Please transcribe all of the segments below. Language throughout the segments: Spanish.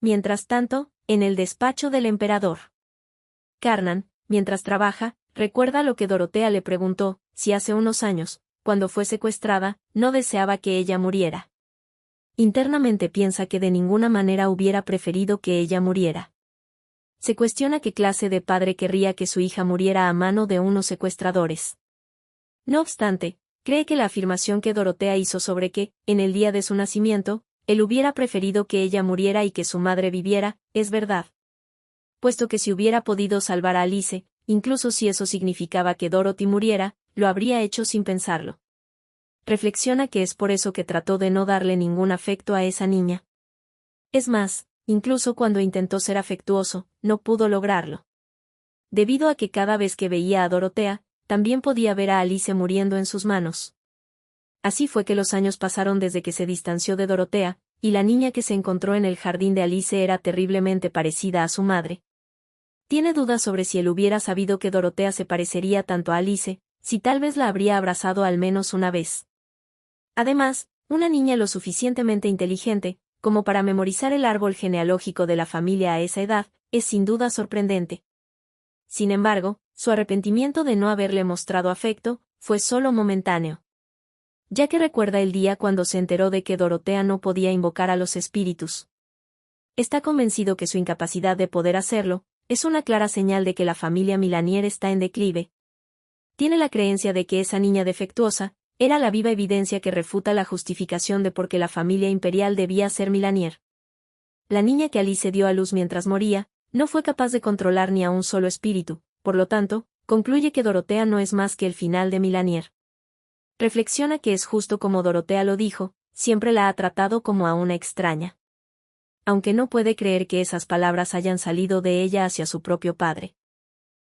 Mientras tanto, en el despacho del emperador. Karnan, mientras trabaja, recuerda lo que Dorotea le preguntó, si hace unos años, cuando fue secuestrada, no deseaba que ella muriera. Internamente piensa que de ninguna manera hubiera preferido que ella muriera. Se cuestiona qué clase de padre querría que su hija muriera a mano de unos secuestradores. No obstante, cree que la afirmación que Dorotea hizo sobre que, en el día de su nacimiento, él hubiera preferido que ella muriera y que su madre viviera, es verdad. Puesto que si hubiera podido salvar a Alice, incluso si eso significaba que Dorothy muriera, lo habría hecho sin pensarlo. Reflexiona que es por eso que trató de no darle ningún afecto a esa niña. Es más, incluso cuando intentó ser afectuoso, no pudo lograrlo. Debido a que cada vez que veía a Dorotea, también podía ver a Alice muriendo en sus manos. Así fue que los años pasaron desde que se distanció de Dorotea, y la niña que se encontró en el jardín de Alice era terriblemente parecida a su madre. Tiene dudas sobre si él hubiera sabido que Dorotea se parecería tanto a Alice, si tal vez la habría abrazado al menos una vez. Además, una niña lo suficientemente inteligente, como para memorizar el árbol genealógico de la familia a esa edad, es sin duda sorprendente. Sin embargo, su arrepentimiento de no haberle mostrado afecto, fue solo momentáneo. Ya que recuerda el día cuando se enteró de que Dorotea no podía invocar a los espíritus. Está convencido que su incapacidad de poder hacerlo, es una clara señal de que la familia Milanier está en declive. Tiene la creencia de que esa niña defectuosa, era la viva evidencia que refuta la justificación de por qué la familia imperial debía ser Milanier. La niña que Alice dio a luz mientras moría, no fue capaz de controlar ni a un solo espíritu, por lo tanto, concluye que Dorotea no es más que el final de Milanier. Reflexiona que es justo como Dorotea lo dijo, siempre la ha tratado como a una extraña. Aunque no puede creer que esas palabras hayan salido de ella hacia su propio padre.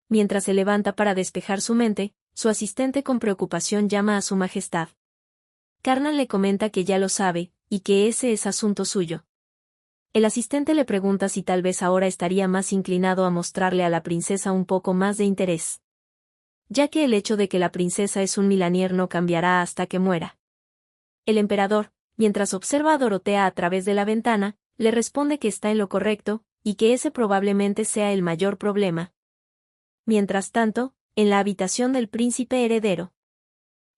Mientras se levanta para despejar su mente, su asistente con preocupación llama a su majestad. Karnan le comenta que ya lo sabe, y que ese es asunto suyo. El asistente le pregunta si tal vez ahora estaría más inclinado a mostrarle a la princesa un poco más de interés. Ya que el hecho de que la princesa es un Milanier no cambiará hasta que muera. El emperador, mientras observa a Dorotea a través de la ventana, le responde que está en lo correcto, y que ese probablemente sea el mayor problema. Mientras tanto, en la habitación del príncipe heredero.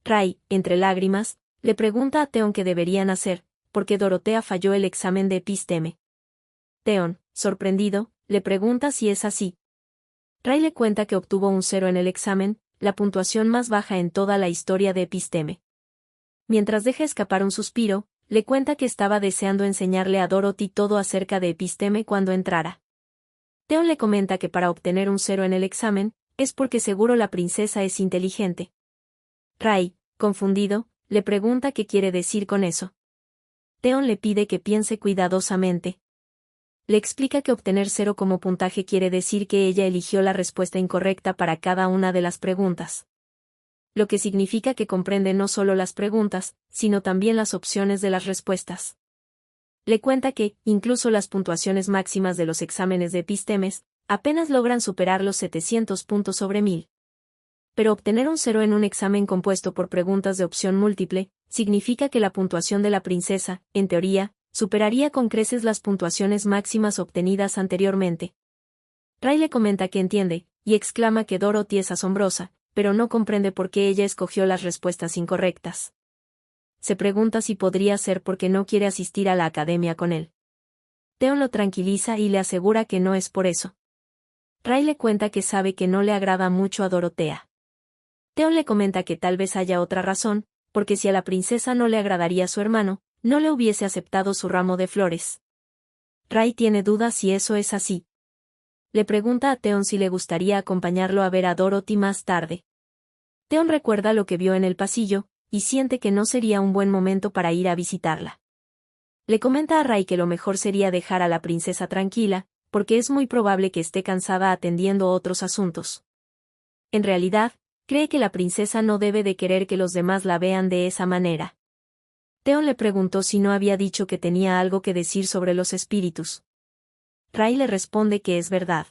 Ray, entre lágrimas, le pregunta a Theon qué deberían hacer, porque Dorotea falló el examen de episteme. Theon, sorprendido, le pregunta si es así. Ray le cuenta que obtuvo un 0 en el examen, la puntuación más baja en toda la historia de episteme. Mientras deja escapar un suspiro, le cuenta que estaba deseando enseñarle a Dorothy todo acerca de episteme cuando entrara. Theon le comenta que para obtener un 0 en el examen, es porque seguro la princesa es inteligente. Ray, confundido, le pregunta qué quiere decir con eso. Theon le pide que piense cuidadosamente. Le explica que obtener 0 como puntaje quiere decir que ella eligió la respuesta incorrecta para cada una de las preguntas. Lo que significa que comprende no solo las preguntas, sino también las opciones de las respuestas. Le cuenta que, incluso las puntuaciones máximas de los exámenes de epistemes, apenas logran superar los 700 puntos sobre 1000. Pero obtener un 0 en un examen compuesto por preguntas de opción múltiple, significa que la puntuación de la princesa, en teoría, superaría con creces las puntuaciones máximas obtenidas anteriormente. Ray le comenta que entiende, y exclama que Dorothy es asombrosa, pero no comprende por qué ella escogió las respuestas incorrectas. Se pregunta si podría ser porque no quiere asistir a la academia con él. Theon lo tranquiliza y le asegura que no es por eso. Ray le cuenta que sabe que no le agrada mucho a Dorotea. Theon le comenta que tal vez haya otra razón, porque si a la princesa no le agradaría a su hermano, no le hubiese aceptado su ramo de flores. Ray tiene dudas si eso es así. Le pregunta a Theon si le gustaría acompañarlo a ver a Dorothy más tarde. Theon recuerda lo que vio en el pasillo, y siente que no sería un buen momento para ir a visitarla. Le comenta a Ray que lo mejor sería dejar a la princesa tranquila, porque es muy probable que esté cansada atendiendo otros asuntos. En realidad, cree que la princesa no debe de querer que los demás la vean de esa manera. Theon le preguntó si no había dicho que tenía algo que decir sobre los espíritus. Ray le responde que es verdad.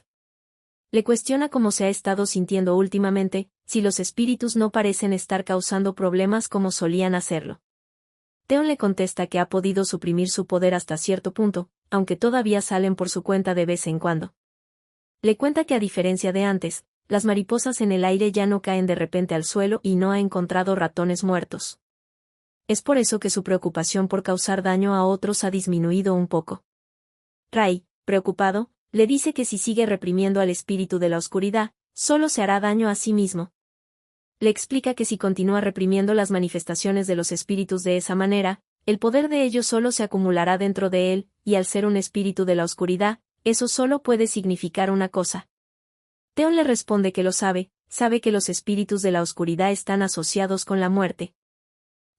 Le cuestiona cómo se ha estado sintiendo últimamente, si los espíritus no parecen estar causando problemas como solían hacerlo. Theon le contesta que ha podido suprimir su poder hasta cierto punto, aunque todavía salen por su cuenta de vez en cuando. Le cuenta que a diferencia de antes, las mariposas en el aire ya no caen de repente al suelo y no ha encontrado ratones muertos. Es por eso que su preocupación por causar daño a otros ha disminuido un poco. Ray, preocupado, le dice que si sigue reprimiendo al espíritu de la oscuridad, solo se hará daño a sí mismo. Le explica que si continúa reprimiendo las manifestaciones de los espíritus de esa manera, el poder de ellos solo se acumulará dentro de él, y al ser un espíritu de la oscuridad, eso solo puede significar una cosa. Theon le responde que lo sabe que los espíritus de la oscuridad están asociados con la muerte.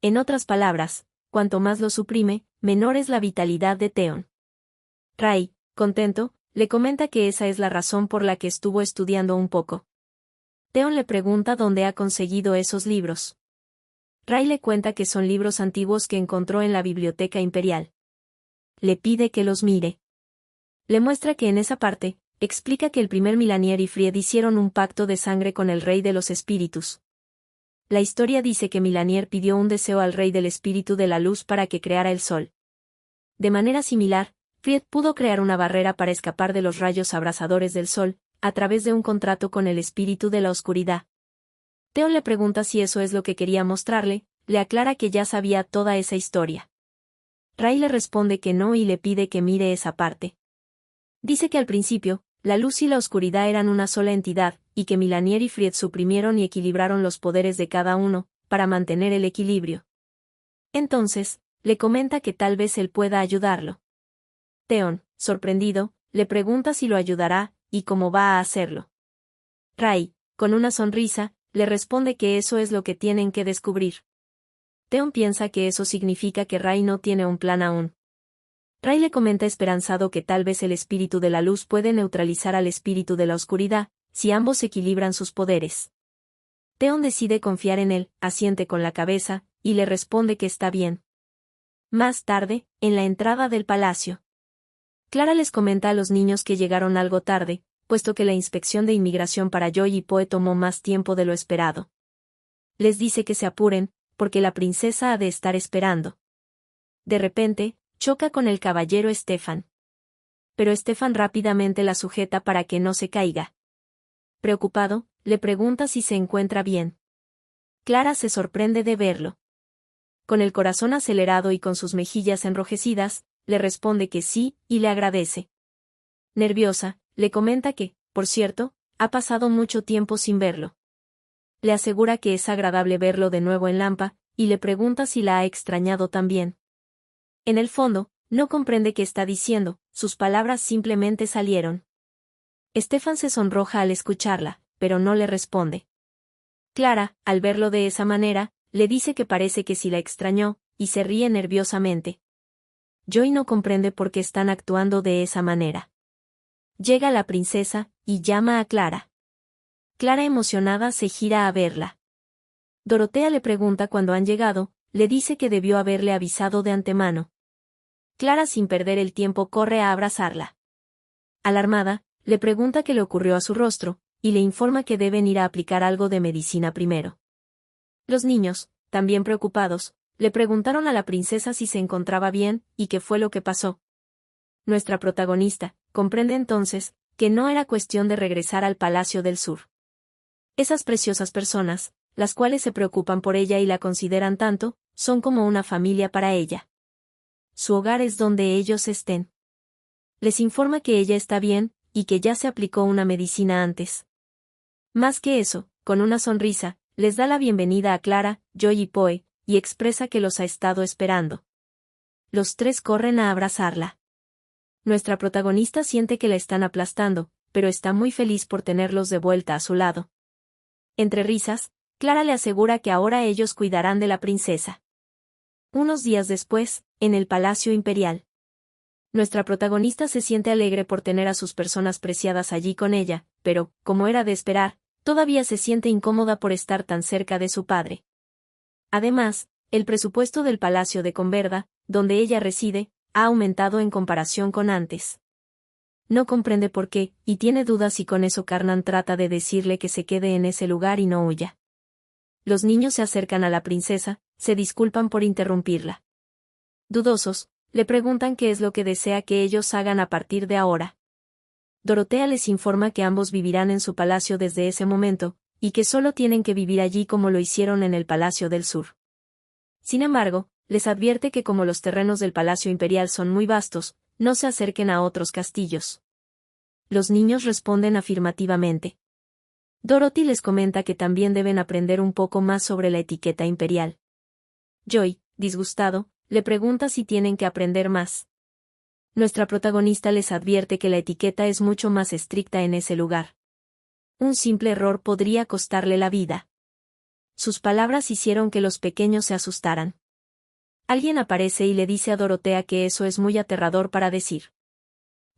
En otras palabras, cuanto más lo suprime, menor es la vitalidad de Theon. Ray, contento, le comenta que esa es la razón por la que estuvo estudiando un poco. Theon le pregunta dónde ha conseguido esos libros. Ray le cuenta que son libros antiguos que encontró en la biblioteca imperial. Le pide que los mire. Le muestra que en esa parte, explica que el primer Milanier y Fried hicieron un pacto de sangre con el Rey de los Espíritus. La historia dice que Milanier pidió un deseo al Rey del Espíritu de la Luz para que creara el Sol. De manera similar, Fried pudo crear una barrera para escapar de los rayos abrasadores del Sol, a través de un contrato con el Espíritu de la Oscuridad. Theon le pregunta si eso es lo que quería mostrarle, le aclara que ya sabía toda esa historia. Ray le responde que no y le pide que mire esa parte. Dice que al principio, la luz y la oscuridad eran una sola entidad, y que Milanier y Fried suprimieron y equilibraron los poderes de cada uno, para mantener el equilibrio. Entonces, le comenta que tal vez él pueda ayudarlo. Theon, sorprendido, le pregunta si lo ayudará, y cómo va a hacerlo. Ray, con una sonrisa, le responde que eso es lo que tienen que descubrir. Theon piensa que eso significa que Ray no tiene un plan aún. Ray le comenta esperanzado que tal vez el espíritu de la luz puede neutralizar al espíritu de la oscuridad, si ambos equilibran sus poderes. Theon decide confiar en él, asiente con la cabeza, y le responde que está bien. Más tarde, en la entrada del palacio, Clara les comenta a los niños que llegaron algo tarde, puesto que la inspección de inmigración para Joy y Poe tomó más tiempo de lo esperado. Les dice que se apuren, porque la princesa ha de estar esperando. De repente, choca con el caballero Stefan. Pero Stefan rápidamente la sujeta para que no se caiga. Preocupado, le pregunta si se encuentra bien. Clara se sorprende de verlo. Con el corazón acelerado y con sus mejillas enrojecidas, le responde que sí, y le agradece. Nerviosa, le comenta que, por cierto, ha pasado mucho tiempo sin verlo. Le asegura que es agradable verlo de nuevo en Lampa, y le pregunta si la ha extrañado también. En el fondo, no comprende qué está diciendo, sus palabras simplemente salieron. Stefan se sonroja al escucharla, pero no le responde. Clara, al verlo de esa manera, le dice que parece que sí la extrañó, y se ríe nerviosamente. Joy no comprende por qué están actuando de esa manera. Llega la princesa, y llama a Clara. Clara emocionada se gira a verla. Dorotea le pregunta cuándo han llegado, le dice que debió haberle avisado de antemano. Clara sin perder el tiempo corre a abrazarla. Alarmada, le pregunta qué le ocurrió a su rostro, y le informa que deben ir a aplicar algo de medicina primero. Los niños, también preocupados, le preguntaron a la princesa si se encontraba bien, y qué fue lo que pasó. Nuestra protagonista, comprende entonces, que no era cuestión de regresar al Palacio del Sur. Esas preciosas personas, las cuales se preocupan por ella y la consideran tanto, son como una familia para ella. Su hogar es donde ellos estén. Les informa que ella está bien, y que ya se aplicó una medicina antes. Más que eso, con una sonrisa, les da la bienvenida a Clara, Joy y Poe, y expresa que los ha estado esperando. Los tres corren a abrazarla. Nuestra protagonista siente que la están aplastando, pero está muy feliz por tenerlos de vuelta a su lado. Entre risas, Clara le asegura que ahora ellos cuidarán de la princesa. Unos días después, en el Palacio Imperial. Nuestra protagonista se siente alegre por tener a sus personas preciadas allí con ella, pero, como era de esperar, todavía se siente incómoda por estar tan cerca de su padre. Además, el presupuesto del Palacio de Converda, donde ella reside, ha aumentado en comparación con antes. No comprende por qué, y tiene dudas si con eso Karnan trata de decirle que se quede en ese lugar y no huya. Los niños se acercan a la princesa, se disculpan por interrumpirla. Dudosos, le preguntan qué es lo que desea que ellos hagan a partir de ahora. Dorotea les informa que ambos vivirán en su palacio desde ese momento, y que solo tienen que vivir allí como lo hicieron en el Palacio del Sur. Sin embargo, les advierte que como los terrenos del Palacio Imperial son muy vastos, no se acerquen a otros castillos. Los niños responden afirmativamente. Dorothy les comenta que también deben aprender un poco más sobre la etiqueta imperial. Joy, disgustado, le pregunta si tienen que aprender más. Nuestra protagonista les advierte que la etiqueta es mucho más estricta en ese lugar. Un simple error podría costarle la vida. Sus palabras hicieron que los pequeños se asustaran. Alguien aparece y le dice a Dorotea que eso es muy aterrador para decir.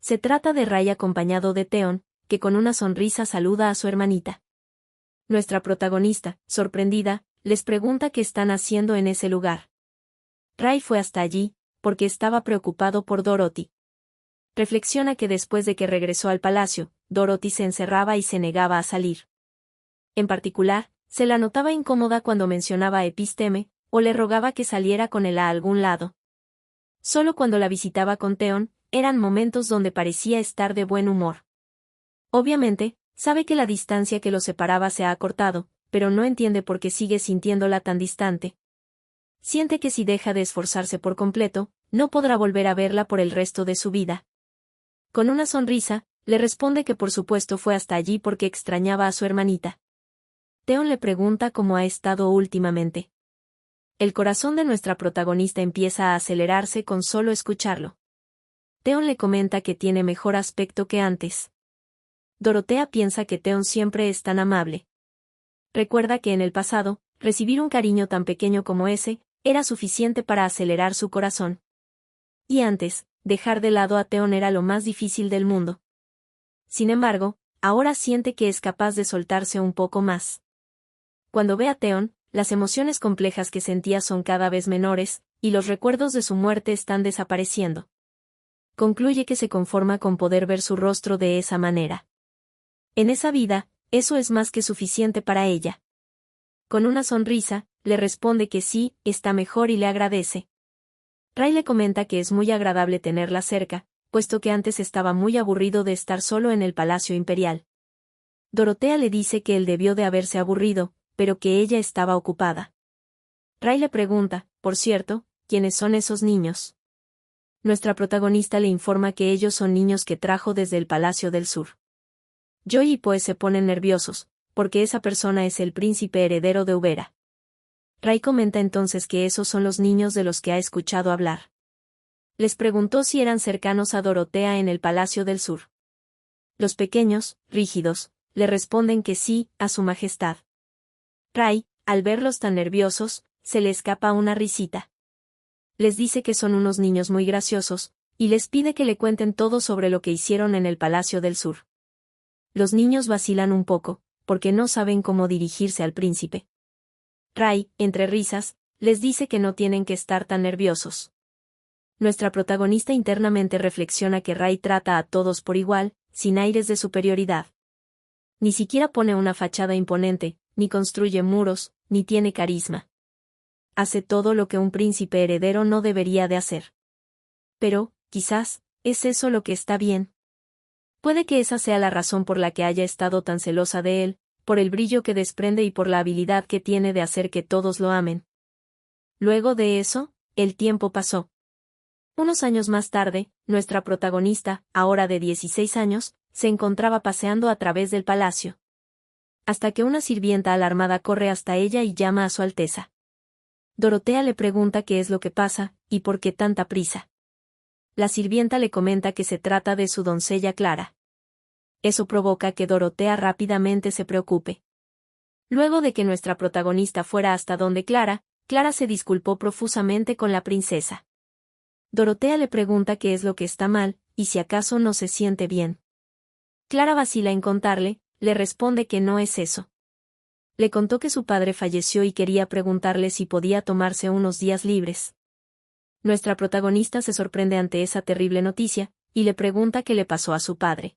Se trata de Ray acompañado de Theon, que con una sonrisa saluda a su hermanita. Nuestra protagonista, sorprendida, les pregunta qué están haciendo en ese lugar. Ray fue hasta allí, porque estaba preocupado por Dorothy. Reflexiona que después de que regresó al palacio, Dorothy se encerraba y se negaba a salir. En particular, se la notaba incómoda cuando mencionaba a Episteme, o le rogaba que saliera con él a algún lado. Solo cuando la visitaba con Theon, eran momentos donde parecía estar de buen humor. Obviamente, sabe que la distancia que los separaba se ha acortado, pero no entiende por qué sigue sintiéndola tan distante. Siente que si deja de esforzarse por completo, no podrá volver a verla por el resto de su vida. Con una sonrisa, le responde que por supuesto fue hasta allí porque extrañaba a su hermanita. Theon le pregunta cómo ha estado últimamente. El corazón de nuestra protagonista empieza a acelerarse con solo escucharlo. Theon le comenta que tiene mejor aspecto que antes. Dorotea piensa que Theon siempre es tan amable. Recuerda que en el pasado, recibir un cariño tan pequeño como ese, era suficiente para acelerar su corazón. Y antes, dejar de lado a Theon era lo más difícil del mundo. Sin embargo, ahora siente que es capaz de soltarse un poco más. Cuando ve a Theon, las emociones complejas que sentía son cada vez menores, y los recuerdos de su muerte están desapareciendo. Concluye que se conforma con poder ver su rostro de esa manera. En esa vida, eso es más que suficiente para ella. Con una sonrisa, le responde que sí, está mejor y le agradece. Ray le comenta que es muy agradable tenerla cerca, puesto que antes estaba muy aburrido de estar solo en el Palacio Imperial. Dorotea le dice que él debió de haberse aburrido, pero que ella estaba ocupada. Ray le pregunta, por cierto, ¿quiénes son esos niños? Nuestra protagonista le informa que ellos son niños que trajo desde el Palacio del Sur. Joy y Poe se ponen nerviosos, porque esa persona es el príncipe heredero de Ubera. Ray comenta entonces que esos son los niños de los que ha escuchado hablar. Les preguntó si eran cercanos a Dorotea en el Palacio del Sur. Los pequeños, rígidos, le responden que sí, a su majestad. Ray, al verlos tan nerviosos, se le escapa una risita. Les dice que son unos niños muy graciosos, y les pide que le cuenten todo sobre lo que hicieron en el Palacio del Sur. Los niños vacilan un poco, porque no saben cómo dirigirse al príncipe. Ray, entre risas, les dice que no tienen que estar tan nerviosos. Nuestra protagonista internamente reflexiona que Ray trata a todos por igual, sin aires de superioridad. Ni siquiera pone una fachada imponente, ni construye muros, ni tiene carisma. Hace todo lo que un príncipe heredero no debería de hacer. Pero, quizás, es eso lo que está bien. Puede que esa sea la razón por la que haya estado tan celosa de él, por el brillo que desprende y por la habilidad que tiene de hacer que todos lo amen. Luego de eso, el tiempo pasó. Unos años más tarde, nuestra protagonista, ahora de 16 años, se encontraba paseando a través del palacio. Hasta que una sirvienta alarmada corre hasta ella y llama a su Alteza. Dorotea le pregunta qué es lo que pasa, y por qué tanta prisa. La sirvienta le comenta que se trata de su doncella Clara. Eso provoca que Dorotea rápidamente se preocupe. Luego de que nuestra protagonista fuera hasta donde Clara se disculpó profusamente con la princesa. Dorotea le pregunta qué es lo que está mal, y si acaso no se siente bien. Clara vacila en contarle, le responde que no es eso. Le contó que su padre falleció y quería preguntarle si podía tomarse unos días libres. Nuestra protagonista se sorprende ante esa terrible noticia, y le pregunta qué le pasó a su padre.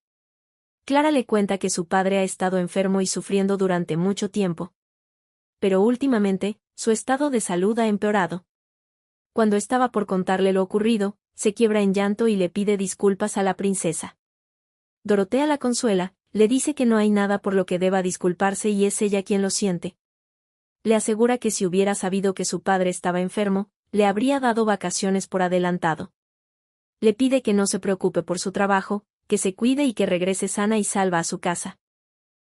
Clara le cuenta que su padre ha estado enfermo y sufriendo durante mucho tiempo. Pero últimamente, su estado de salud ha empeorado. Cuando estaba por contarle lo ocurrido, se quiebra en llanto y le pide disculpas a la princesa. Dorotea la consuela, le dice que no hay nada por lo que deba disculparse y es ella quien lo siente. Le asegura que si hubiera sabido que su padre estaba enfermo, le habría dado vacaciones por adelantado. Le pide que no se preocupe por su trabajo, que se cuide y que regrese sana y salva a su casa.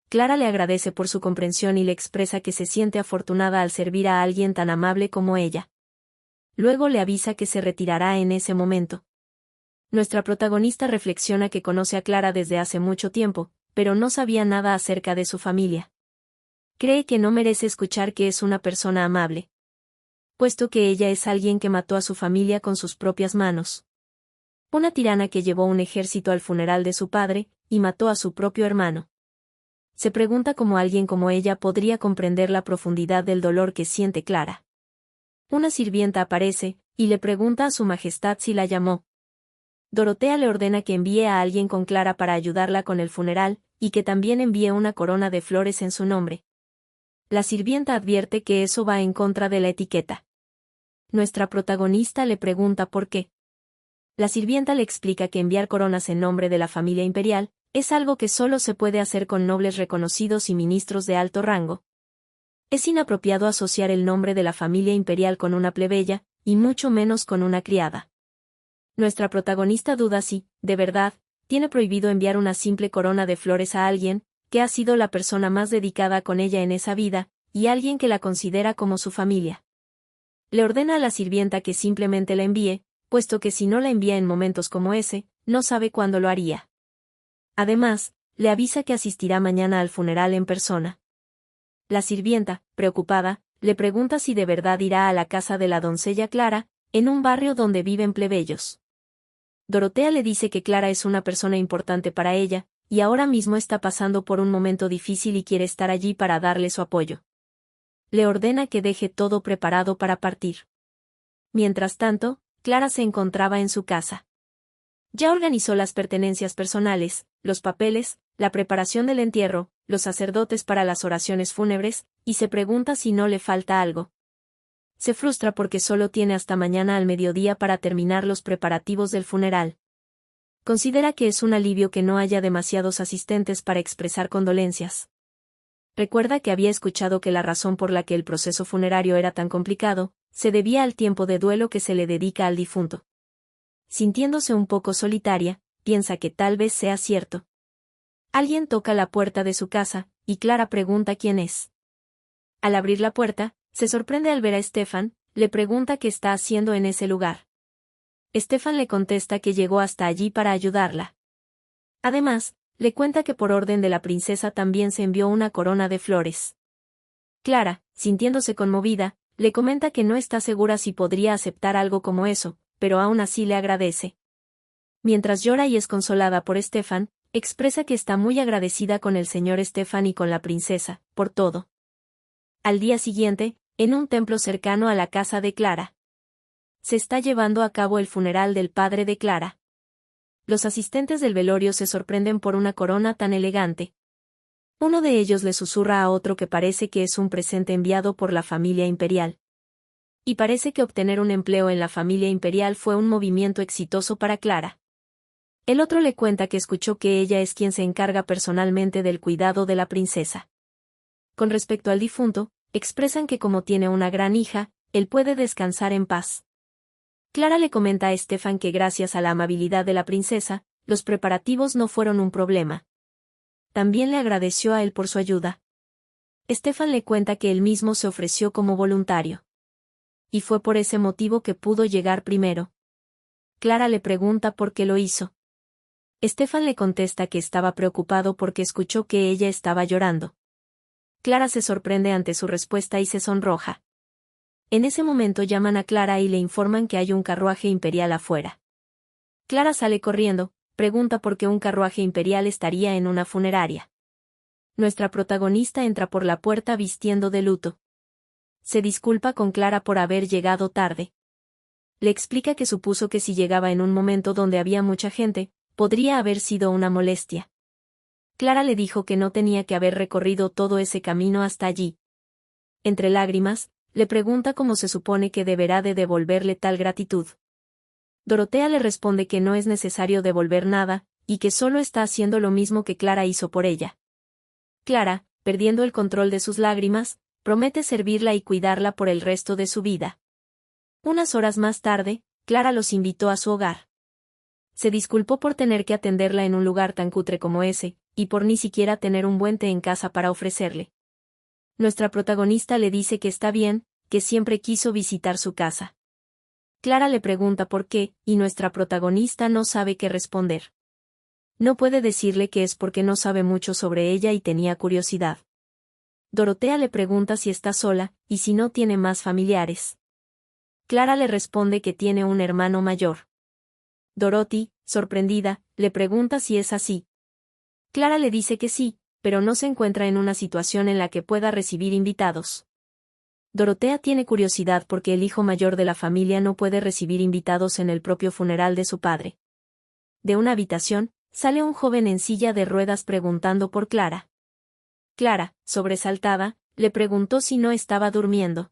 Clara le agradece por su comprensión y le expresa que se siente afortunada al servir a alguien tan amable como ella. Luego le avisa que se retirará en ese momento. Nuestra protagonista reflexiona que conoce a Clara desde hace mucho tiempo, pero no sabía nada acerca de su familia. Cree que no merece escuchar que es una persona amable, puesto que ella es alguien que mató a su familia con sus propias manos. Una tirana que llevó un ejército al funeral de su padre, y mató a su propio hermano. Se pregunta cómo alguien como ella podría comprender la profundidad del dolor que siente Clara. Una sirvienta aparece, y le pregunta a su majestad si la llamó. Dorotea le ordena que envíe a alguien con Clara para ayudarla con el funeral, y que también envíe una corona de flores en su nombre. La sirvienta advierte que eso va en contra de la etiqueta. Nuestra protagonista le pregunta por qué. La sirvienta le explica que enviar coronas en nombre de la familia imperial es algo que solo se puede hacer con nobles reconocidos y ministros de alto rango. Es inapropiado asociar el nombre de la familia imperial con una plebeya, y mucho menos con una criada. Nuestra protagonista duda si, de verdad, tiene prohibido enviar una simple corona de flores a alguien, que ha sido la persona más dedicada con ella en esa vida, y alguien que la considera como su familia. Le ordena a la sirvienta que simplemente la envíe, puesto que si no la envía en momentos como ese, no sabe cuándo lo haría. Además, le avisa que asistirá mañana al funeral en persona. La sirvienta, preocupada, le pregunta si de verdad irá a la casa de la doncella Clara, en un barrio donde viven plebeyos. Dorotea le dice que Clara es una persona importante para ella, y ahora mismo está pasando por un momento difícil y quiere estar allí para darle su apoyo. Le ordena que deje todo preparado para partir. Mientras tanto, Clara se encontraba en su casa. Ya organizó las pertenencias personales, los papeles, la preparación del entierro, los sacerdotes para las oraciones fúnebres, y se pregunta si no le falta algo. Se frustra porque solo tiene hasta mañana al mediodía para terminar los preparativos del funeral. Considera que es un alivio que no haya demasiados asistentes para expresar condolencias. Recuerda que había escuchado que la razón por la que el proceso funerario era tan complicado, se debía al tiempo de duelo que se le dedica al difunto. Sintiéndose un poco solitaria, piensa que tal vez sea cierto. Alguien toca la puerta de su casa, y Clara pregunta quién es. Al abrir la puerta, se sorprende al ver a Stefan, le pregunta qué está haciendo en ese lugar. Stefan le contesta que llegó hasta allí para ayudarla. Además, le cuenta que por orden de la princesa también se envió una corona de flores. Clara, sintiéndose conmovida, le comenta que no está segura si podría aceptar algo como eso, pero aún así le agradece. Mientras llora y es consolada por Stefan, expresa que está muy agradecida con el señor Stefan y con la princesa, por todo. Al día siguiente, en un templo cercano a la casa de Clara, se está llevando a cabo el funeral del padre de Clara. Los asistentes del velorio se sorprenden por una corona tan elegante. Uno de ellos le susurra a otro que parece que es un presente enviado por la familia imperial. Y parece que obtener un empleo en la familia imperial fue un movimiento exitoso para Clara. El otro le cuenta que escuchó que ella es quien se encarga personalmente del cuidado de la princesa. Con respecto al difunto, expresan que como tiene una gran hija, él puede descansar en paz. Clara le comenta a Stefan que gracias a la amabilidad de la princesa, los preparativos no fueron un problema. También le agradeció a él por su ayuda. Stefan le cuenta que él mismo se ofreció como voluntario. Y fue por ese motivo que pudo llegar primero. Clara le pregunta por qué lo hizo. Stefan le contesta que estaba preocupado porque escuchó que ella estaba llorando. Clara se sorprende ante su respuesta y se sonroja. En ese momento llaman a Clara y le informan que hay un carruaje imperial afuera. Clara sale corriendo, pregunta por qué un carruaje imperial estaría en una funeraria. Nuestra protagonista entra por la puerta vistiendo de luto. Se disculpa con Clara por haber llegado tarde. Le explica que supuso que si llegaba en un momento donde había mucha gente, podría haber sido una molestia. Clara le dijo que no tenía que haber recorrido todo ese camino hasta allí. Entre lágrimas, le pregunta cómo se supone que deberá de devolverle tal gratitud. Dorotea le responde que no es necesario devolver nada, y que solo está haciendo lo mismo que Clara hizo por ella. Clara, perdiendo el control de sus lágrimas, promete servirla y cuidarla por el resto de su vida. Unas horas más tarde, Clara los invitó a su hogar. Se disculpó por tener que atenderla en un lugar tan cutre como ese, y por ni siquiera tener un buen té en casa para ofrecerle. Nuestra protagonista le dice que está bien, que siempre quiso visitar su casa. Clara le pregunta por qué, y nuestra protagonista no sabe qué responder. No puede decirle que es porque no sabe mucho sobre ella y tenía curiosidad. Dorotea le pregunta si está sola, y si no tiene más familiares. Clara le responde que tiene un hermano mayor. Dorothy, sorprendida, le pregunta si es así. Clara le dice que sí, pero no se encuentra en una situación en la que pueda recibir invitados. Dorotea tiene curiosidad porque el hijo mayor de la familia no puede recibir invitados en el propio funeral de su padre. De una habitación, sale un joven en silla de ruedas preguntando por Clara. Clara, sobresaltada, le preguntó si no estaba durmiendo.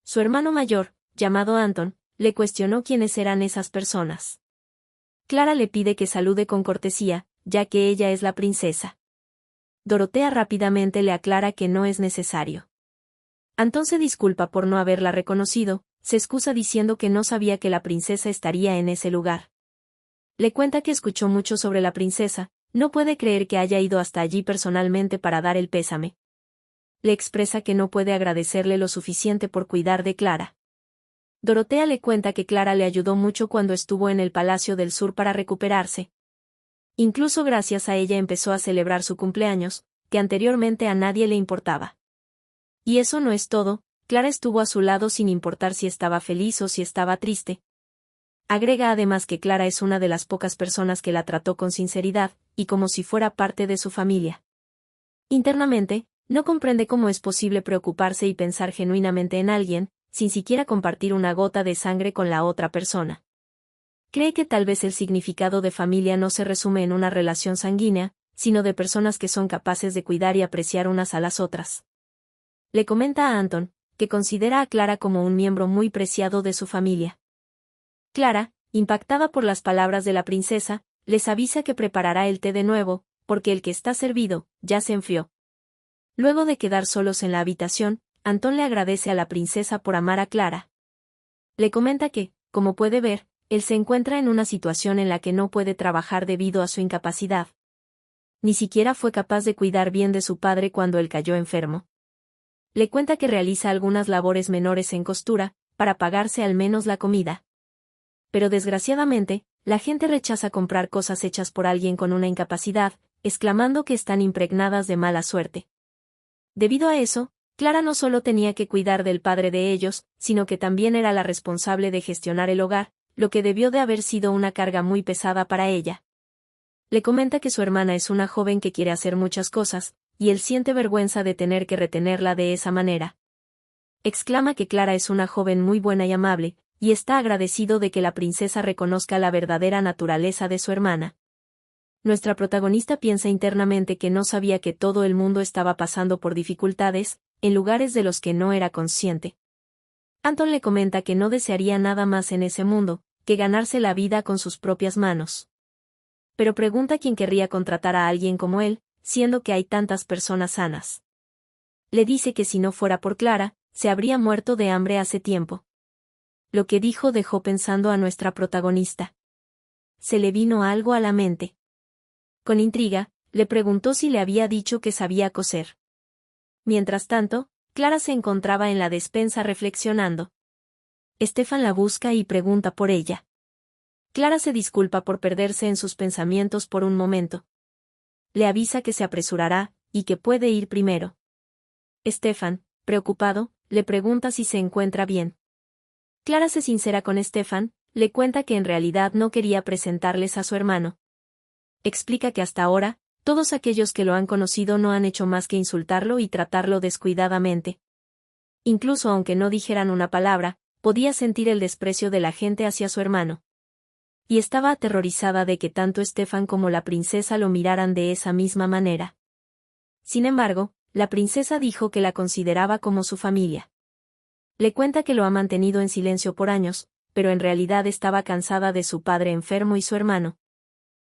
Su hermano mayor, llamado Anton, le cuestionó quiénes eran esas personas. Clara le pide que salude con cortesía, ya que ella es la princesa. Dorotea rápidamente le aclara que no es necesario. Anton se disculpa por no haberla reconocido, se excusa diciendo que no sabía que la princesa estaría en ese lugar. Le cuenta que escuchó mucho sobre la princesa, no puede creer que haya ido hasta allí personalmente para dar el pésame. Le expresa que no puede agradecerle lo suficiente por cuidar de Clara. Dorotea le cuenta que Clara le ayudó mucho cuando estuvo en el Palacio del Sur para recuperarse. Incluso gracias a ella empezó a celebrar su cumpleaños, que anteriormente a nadie le importaba. Y eso no es todo, Clara estuvo a su lado sin importar si estaba feliz o si estaba triste. Agrega además que Clara es una de las pocas personas que la trató con sinceridad, y como si fuera parte de su familia. Internamente, no comprende cómo es posible preocuparse y pensar genuinamente en alguien, sin siquiera compartir una gota de sangre con la otra persona. Cree que tal vez el significado de familia no se resume en una relación sanguínea, sino de personas que son capaces de cuidar y apreciar unas a las otras. Le comenta a Anton, que considera a Clara como un miembro muy preciado de su familia. Clara, impactada por las palabras de la princesa, les avisa que preparará el té de nuevo, porque el que está servido, ya se enfrió. Luego de quedar solos en la habitación, Anton le agradece a la princesa por amar a Clara. Le comenta que, como puede ver, él se encuentra en una situación en la que no puede trabajar debido a su incapacidad. Ni siquiera fue capaz de cuidar bien de su padre cuando él cayó enfermo. Le cuenta que realiza algunas labores menores en costura, para pagarse al menos la comida. Pero desgraciadamente, la gente rechaza comprar cosas hechas por alguien con una incapacidad, exclamando que están impregnadas de mala suerte. Debido a eso, Clara no solo tenía que cuidar del padre de ellos, sino que también era la responsable de gestionar el hogar, lo que debió de haber sido una carga muy pesada para ella. Le comenta que su hermana es una joven que quiere hacer muchas cosas, y él siente vergüenza de tener que retenerla de esa manera. Exclama que Clara es una joven muy buena y amable, y está agradecido de que la princesa reconozca la verdadera naturaleza de su hermana. Nuestra protagonista piensa internamente que no sabía que todo el mundo estaba pasando por dificultades, en lugares de los que no era consciente. Anton le comenta que no desearía nada más en ese mundo, que ganarse la vida con sus propias manos. Pero pregunta quién querría contratar a alguien como él, siendo que hay tantas personas sanas. Le dice que si no fuera por Clara, se habría muerto de hambre hace tiempo. Lo que dijo dejó pensando a nuestra protagonista. Se le vino algo a la mente. Con intriga, le preguntó si le había dicho que sabía coser. Mientras tanto, Clara se encontraba en la despensa reflexionando. Stefan la busca y pregunta por ella. Clara se disculpa por perderse en sus pensamientos por un momento. Le avisa que se apresurará, y que puede ir primero. Stefan, preocupado, le pregunta si se encuentra bien. Clara se sincera con Stefan, le cuenta que en realidad no quería presentarles a su hermano. Explica que hasta ahora, todos aquellos que lo han conocido no han hecho más que insultarlo y tratarlo descuidadamente. Incluso aunque no dijeran una palabra, podía sentir el desprecio de la gente hacia su hermano. Y estaba aterrorizada de que tanto Stefan como la princesa lo miraran de esa misma manera. Sin embargo, la princesa dijo que la consideraba como su familia. Le cuenta que lo ha mantenido en silencio por años, pero en realidad estaba cansada de su padre enfermo y su hermano.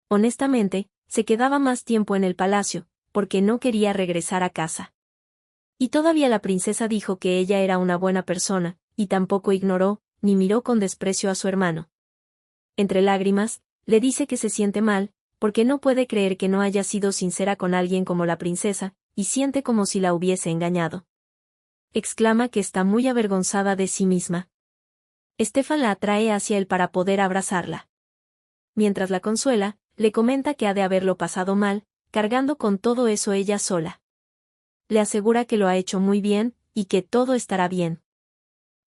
Honestamente, se quedaba más tiempo en el palacio, porque no quería regresar a casa. Y todavía la princesa dijo que ella era una buena persona, y tampoco ignoró, ni miró con desprecio a su hermano. Entre lágrimas, le dice que se siente mal, porque no puede creer que no haya sido sincera con alguien como la princesa, y siente como si la hubiese engañado. Exclama que está muy avergonzada de sí misma. Stefan la atrae hacia él para poder abrazarla. Mientras la consuela, le comenta que ha de haberlo pasado mal, cargando con todo eso ella sola. Le asegura que lo ha hecho muy bien, y que todo estará bien.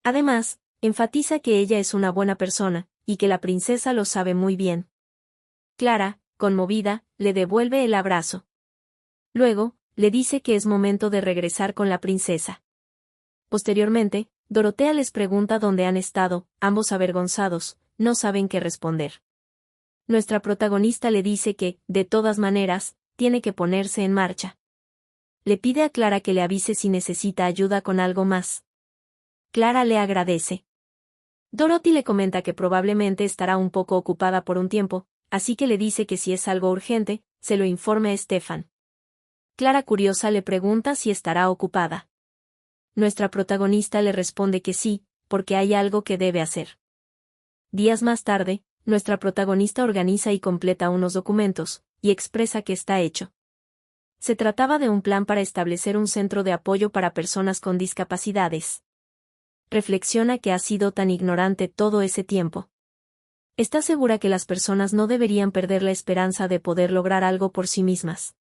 Además, enfatiza que ella es una buena persona, y que la princesa lo sabe muy bien. Clara, conmovida, le devuelve el abrazo. Luego, le dice que es momento de regresar con la princesa. Posteriormente, Dorotea les pregunta dónde han estado, ambos avergonzados, no saben qué responder. Nuestra protagonista le dice que, de todas maneras, tiene que ponerse en marcha. Le pide a Clara que le avise si necesita ayuda con algo más. Clara le agradece. Dorothy le comenta que probablemente estará un poco ocupada por un tiempo, así que le dice que si es algo urgente, se lo informe a Stefan. Clara curiosa le pregunta si estará ocupada. Nuestra protagonista le responde que sí, porque hay algo que debe hacer. Días más tarde, nuestra protagonista organiza y completa unos documentos, y expresa que está hecho. Se trataba de un plan para establecer un centro de apoyo para personas con discapacidades. Reflexiona que ha sido tan ignorante todo ese tiempo. Está segura que las personas no deberían perder la esperanza de poder lograr algo por sí mismas.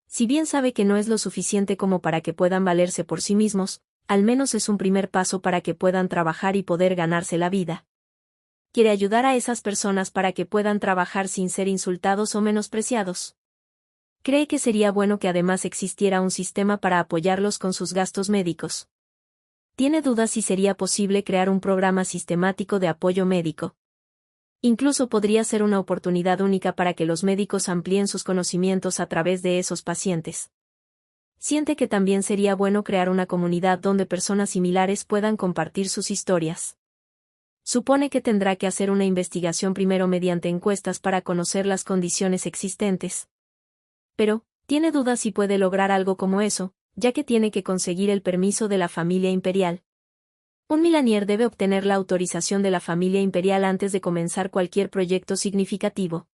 Si bien sabe que no es lo suficiente como para que puedan valerse por sí mismos, al menos es un primer paso para que puedan trabajar y poder ganarse la vida. Quiere ayudar a esas personas para que puedan trabajar sin ser insultados o menospreciados. Cree que sería bueno que además existiera un sistema para apoyarlos con sus gastos médicos. Tiene dudas si sería posible crear un programa sistemático de apoyo médico. Incluso podría ser una oportunidad única para que los médicos amplíen sus conocimientos a través de esos pacientes. Siente que también sería bueno crear una comunidad donde personas similares puedan compartir sus historias. Supone que tendrá que hacer una investigación primero mediante encuestas para conocer las condiciones existentes. Pero, tiene dudas si puede lograr algo como eso, ya que tiene que conseguir el permiso de la familia imperial. Un Milanier debe obtener la autorización de la familia imperial antes de comenzar cualquier proyecto significativo.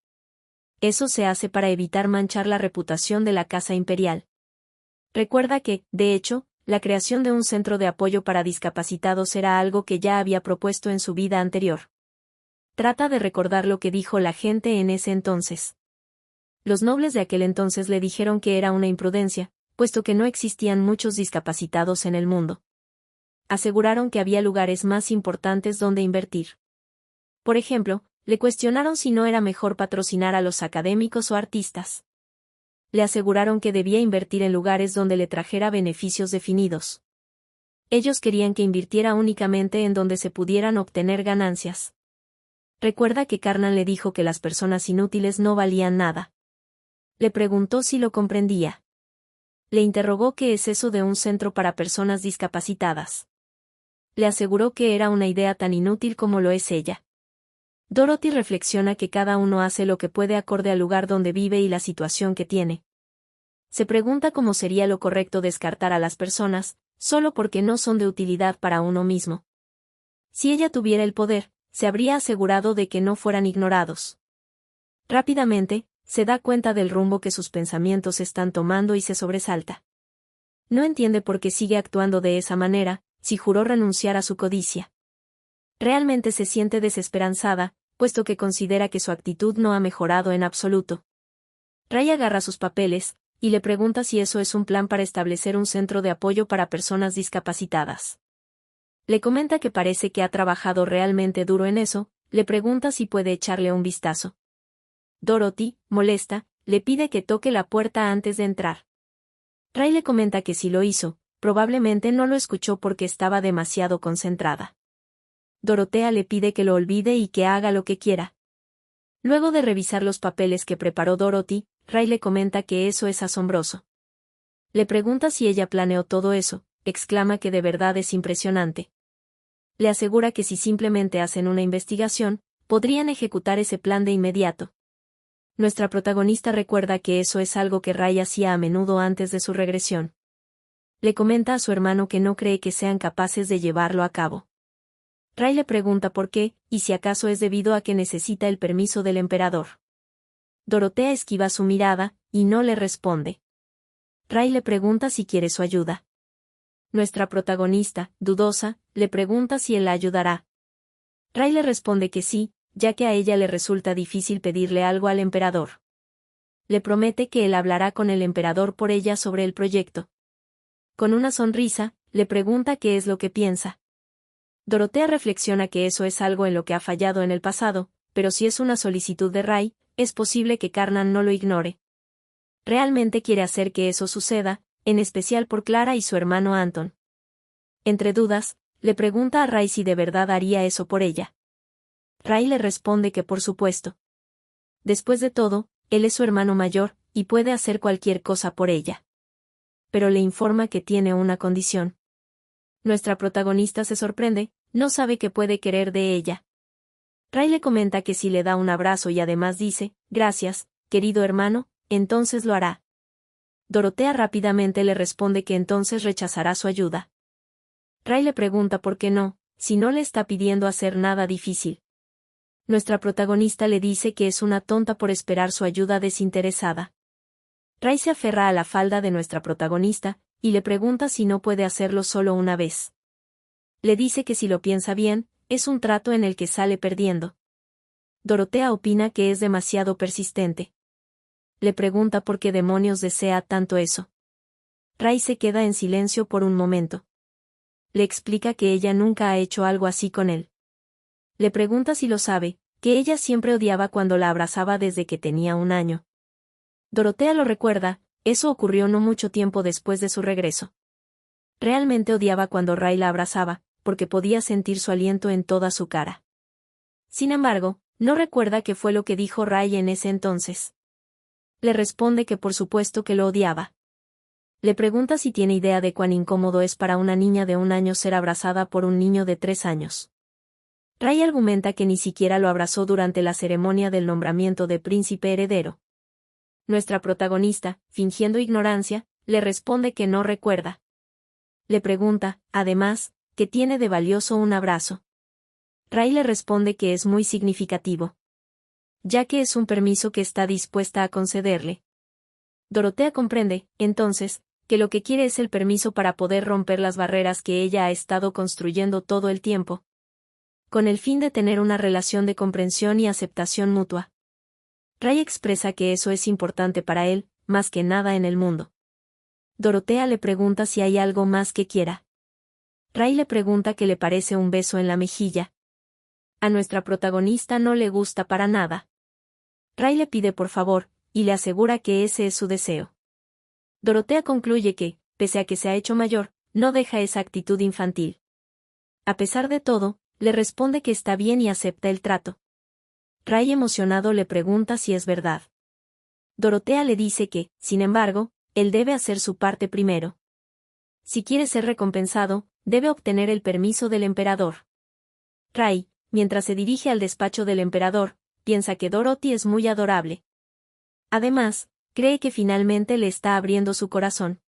Eso se hace para evitar manchar la reputación de la casa imperial. Recuerda que, de hecho, la creación de un centro de apoyo para discapacitados era algo que ya había propuesto en su vida anterior. Trata de recordar lo que dijo la gente en ese entonces. Los nobles de aquel entonces le dijeron que era una imprudencia, puesto que no existían muchos discapacitados en el mundo. Aseguraron que había lugares más importantes donde invertir. Por ejemplo, le cuestionaron si no era mejor patrocinar a los académicos o artistas. Le aseguraron que debía invertir en lugares donde le trajera beneficios definidos. Ellos querían que invirtiera únicamente en donde se pudieran obtener ganancias. Recuerda que Karnan le dijo que las personas inútiles no valían nada. Le preguntó si lo comprendía. Le interrogó qué es eso de un centro para personas discapacitadas. Le aseguró que era una idea tan inútil como lo es ella. Dorothy reflexiona que cada uno hace lo que puede acorde al lugar donde vive y la situación que tiene. Se pregunta cómo sería lo correcto descartar a las personas, solo porque no son de utilidad para uno mismo. Si ella tuviera el poder, se habría asegurado de que no fueran ignorados. Rápidamente, se da cuenta del rumbo que sus pensamientos están tomando y se sobresalta. No entiende por qué sigue actuando de esa manera, si juró renunciar a su codicia. Realmente se siente desesperanzada, puesto que considera que su actitud no ha mejorado en absoluto. Ray agarra sus papeles, y le pregunta si eso es un plan para establecer un centro de apoyo para personas discapacitadas. Le comenta que parece que ha trabajado realmente duro en eso, le pregunta si puede echarle un vistazo. Dorothy, molesta, le pide que toque la puerta antes de entrar. Ray le comenta que si lo hizo, probablemente no lo escuchó porque estaba demasiado concentrada. Dorotea le pide que lo olvide y que haga lo que quiera. Luego de revisar los papeles que preparó Dorothy, Ray le comenta que eso es asombroso. Le pregunta si ella planeó todo eso, exclama que de verdad es impresionante. Le asegura que si simplemente hacen una investigación, podrían ejecutar ese plan de inmediato. Nuestra protagonista recuerda que eso es algo que Ray hacía a menudo antes de su regresión. Le comenta a su hermano que no cree que sean capaces de llevarlo a cabo. Ray le pregunta por qué, y si acaso es debido a que necesita el permiso del emperador. Dorotea esquiva su mirada, y no le responde. Ray le pregunta si quiere su ayuda. Nuestra protagonista, dudosa, le pregunta si él la ayudará. Ray le responde que sí, ya que a ella le resulta difícil pedirle algo al emperador. Le promete que él hablará con el emperador por ella sobre el proyecto. Con una sonrisa, le pregunta qué es lo que piensa. Dorotea reflexiona que eso es algo en lo que ha fallado en el pasado, pero si es una solicitud de Ray, es posible que Karnan no lo ignore. Realmente quiere hacer que eso suceda, en especial por Clara y su hermano Anton. Entre dudas, le pregunta a Ray si de verdad haría eso por ella. Ray le responde que por supuesto. Después de todo, él es su hermano mayor, y puede hacer cualquier cosa por ella. Pero le informa que tiene una condición. Nuestra protagonista se sorprende, no sabe qué puede querer de ella. Ray le comenta que si le da un abrazo y además dice, gracias, querido hermano, entonces lo hará. Dorotea rápidamente le responde que entonces rechazará su ayuda. Ray le pregunta por qué no, si no le está pidiendo hacer nada difícil. Nuestra protagonista le dice que es una tonta por esperar su ayuda desinteresada. Ray se aferra a la falda de nuestra protagonista, y le pregunta si no puede hacerlo solo una vez. Le dice que si lo piensa bien, es un trato en el que sale perdiendo. Dorotea opina que es demasiado persistente. Le pregunta por qué demonios desea tanto eso. Ray se queda en silencio por un momento. Le explica que ella nunca ha hecho algo así con él. Le pregunta si lo sabe, que ella siempre odiaba cuando la abrazaba desde que tenía 1 año. Dorotea lo recuerda, eso ocurrió no mucho tiempo después de su regreso. Realmente odiaba cuando Ray la abrazaba, porque podía sentir su aliento en toda su cara. Sin embargo, no recuerda qué fue lo que dijo Ray en ese entonces. Le responde que por supuesto que lo odiaba. Le pregunta si tiene idea de cuán incómodo es para una niña de 1 año ser abrazada por un niño de 3 años. Ray argumenta que ni siquiera lo abrazó durante la ceremonia del nombramiento de príncipe heredero. Nuestra protagonista, fingiendo ignorancia, le responde que no recuerda. Le pregunta, además, qué tiene de valioso un abrazo. Ray le responde que es muy significativo, ya que es un permiso que está dispuesta a concederle. Dorotea comprende, entonces, que lo que quiere es el permiso para poder romper las barreras que ella ha estado construyendo todo el tiempo, con el fin de tener una relación de comprensión y aceptación mutua. Ray expresa que eso es importante para él, más que nada en el mundo. Dorotea le pregunta si hay algo más que quiera. Ray le pregunta qué le parece un beso en la mejilla. A nuestra protagonista no le gusta para nada. Ray le pide por favor, y le asegura que ese es su deseo. Dorotea concluye que, pese a que se ha hecho mayor, no deja esa actitud infantil. A pesar de todo, le responde que está bien y acepta el trato. Ray emocionado le pregunta si es verdad. Dorotea le dice que, sin embargo, él debe hacer su parte primero. Si quiere ser recompensado, debe obtener el permiso del emperador. Ray, mientras se dirige al despacho del emperador, piensa que Dorothy es muy adorable. Además, cree que finalmente le está abriendo su corazón.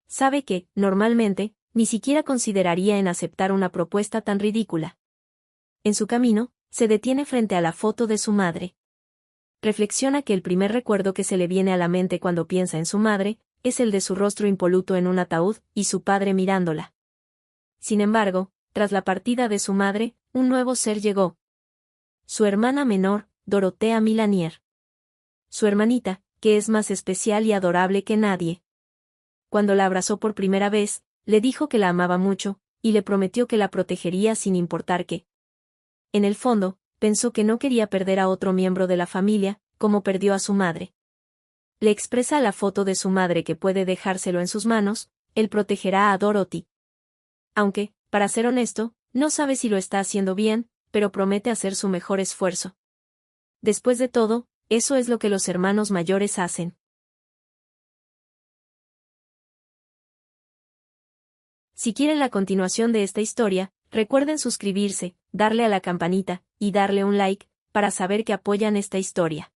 Sabe que, normalmente, ni siquiera consideraría en aceptar una propuesta tan ridícula. En su camino, se detiene frente a la foto de su madre. Reflexiona que el primer recuerdo que se le viene a la mente cuando piensa en su madre, es el de su rostro impoluto en un ataúd, y su padre mirándola. Sin embargo, tras la partida de su madre, un nuevo ser llegó. Su hermana menor, Dorotea Milanier. Su hermanita, que es más especial y adorable que nadie. Cuando la abrazó por primera vez, le dijo que la amaba mucho, y le prometió que la protegería sin importar qué. En el fondo, pensó que no quería perder a otro miembro de la familia, como perdió a su madre. Le expresa a la foto de su madre que puede dejárselo en sus manos, él protegerá a Dorothy. Aunque, para ser honesto, no sabe si lo está haciendo bien, pero promete hacer su mejor esfuerzo. Después de todo, eso es lo que los hermanos mayores hacen. Si quieren la continuación de esta historia, Recuerden suscribirse, darle a la campanita, y darle un like, para saber que apoyan esta historia.